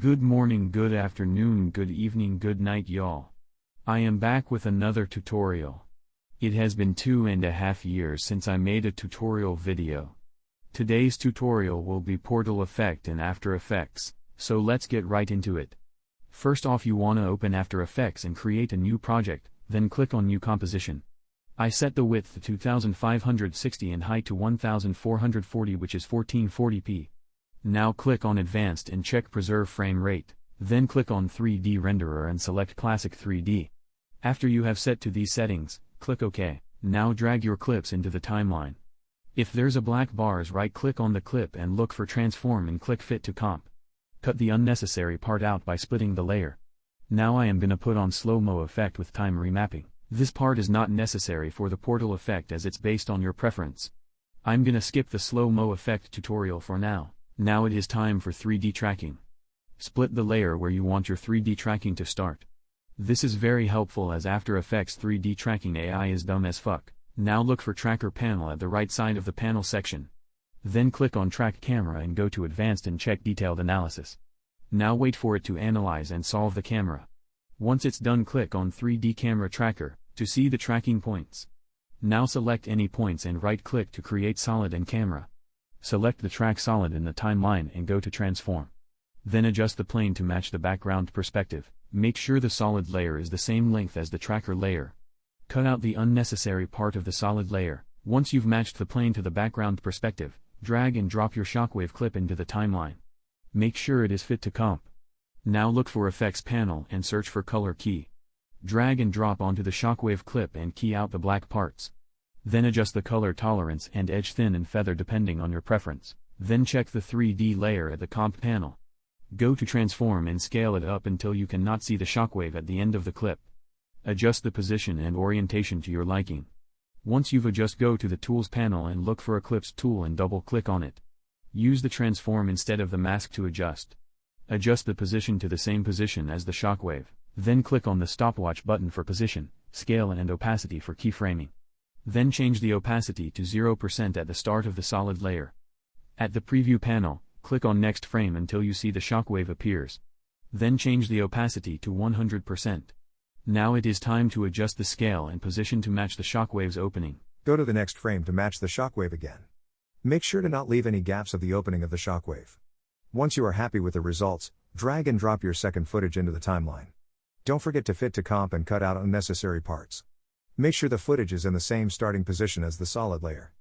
Good morning, good afternoon, good evening, good night, y'all. I am back with another tutorial. It has been 2.5 years since I made a tutorial video. Today's tutorial will be portal effect in After Effects, so let's get right into it. First off, you wanna open After Effects and create a new project, then click on New Composition. I set the width to 2560 and height to 1440, which is 1440p. Now click on Advanced and check Preserve Frame Rate, then click on 3D Renderer and select Classic 3D. After you have set to these settings, click OK. Now drag your clips into the timeline. If there's a black bars, right-click on the clip and look for Transform and click Fit to Comp. Cut the unnecessary part out by splitting the layer. Now I am gonna put on slow-mo effect with time remapping. This part is not necessary for the portal effect as it's based on your preference. I'm gonna skip the slow-mo effect tutorial for now. Now it is time for 3D tracking. Split the layer where you want your 3D tracking to start. This is very helpful as After Effects 3D tracking AI is dumb as fuck. Now look for Tracker panel at the right side of the panel section. Then click on Track Camera and go to Advanced and check Detailed Analysis. Now wait for it to analyze and solve the camera. Once it's done, click on 3D Camera Tracker to see the tracking points. Now select any points and right-click to create solid and camera. Select the track solid in the timeline and go to Transform. Then adjust the plane to match the background perspective. Make sure the solid layer is the same length as the tracker layer. Cut out the unnecessary part of the solid layer. Once you've matched the plane to the background perspective, drag and drop your shockwave clip into the timeline. Make sure it is fit to comp. Now look for Effects panel and search for Color key. Drag and drop onto the shockwave clip and key out the black parts. Then adjust the color tolerance and edge thin and feather depending on your preference. Then check the 3D layer at the comp panel. Go to Transform and scale it up until you cannot see the shockwave at the end of the clip. Adjust the position and orientation to your liking. Once you've adjusted, go to the Tools panel and look for Eclipse tool and double-click on it. Use the Transform instead of the Mask to adjust. Adjust the position to the same position as the shockwave. Then click on the Stopwatch button for position, scale and opacity for keyframing. Then change the opacity to 0% at the start of the solid layer. At the Preview panel, click on Next Frame until you see the shockwave appears. Then change the opacity to 100%. Now it is time to adjust the scale and position to match the shockwave's opening. Go to the next frame to match the shockwave again. Make sure to not leave any gaps of the opening of the shockwave. Once you are happy with the results, drag and drop your second footage into the timeline. Don't forget to fit to comp and cut out unnecessary parts. Make sure the footage is in the same starting position as the solid layer.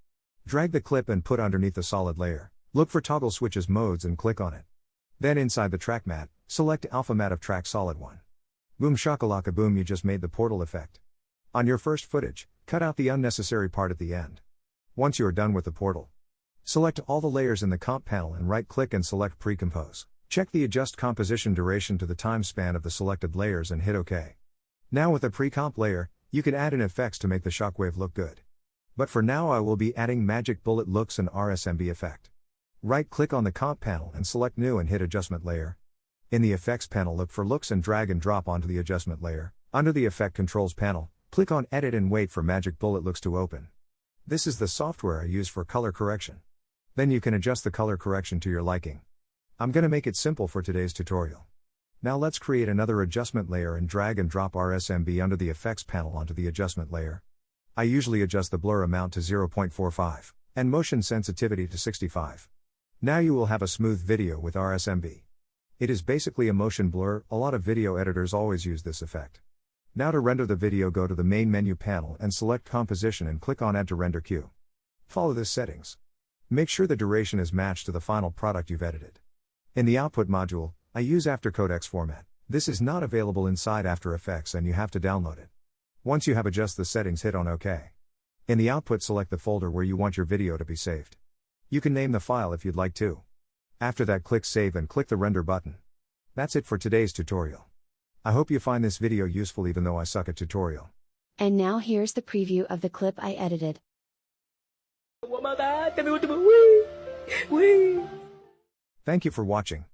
Drag the clip and put underneath the solid layer. Look for Toggle Switches Modes and click on it. Then inside the track mat, select Alpha Mat of Track Solid 1. Boom shakalaka boom, you just made the portal effect. On your first footage, cut out the unnecessary part at the end. Once you are done with the portal, select all the layers in the comp panel and right-click and select Pre-Compose. Check the Adjust Composition Duration to the time span of the selected layers and hit OK. Now with the pre-comp layer, you can add in effects to make the shockwave look good. But for now I will be adding Magic Bullet Looks and RSMB effect. Right-click on the comp panel and select New and hit Adjustment Layer. In the Effects panel, look for Looks and drag and drop onto the adjustment layer. Under the Effect Controls panel, click on Edit and wait for Magic Bullet Looks to open. This is the software I use for color correction. Then you can adjust the color correction to your liking. I'm gonna make it simple for today's tutorial. Now let's create another adjustment layer and drag and drop RSMB under the Effects panel onto the adjustment layer. I usually adjust the blur amount to 0.45 and motion sensitivity to 65. Now you will have a smooth video with RSMB. It is basically a motion blur. A lot of video editors always use this effect. Now to render the video, go to the main menu panel and select Composition and click on Add to Render Queue. Follow this settings. Make sure the duration is matched to the final product you've edited. In the Output module, I use AfterCodeX format. This is not available inside After Effects and you have to download it. Once you have adjusted the settings, hit on OK. In the output, select the folder where you want your video to be saved. You can name the file if you'd like to. After that, click Save and click the Render button. That's it for today's tutorial. I hope you find this video useful even though I suck at tutorial. And now here's the preview of the clip I edited. Thank you for watching.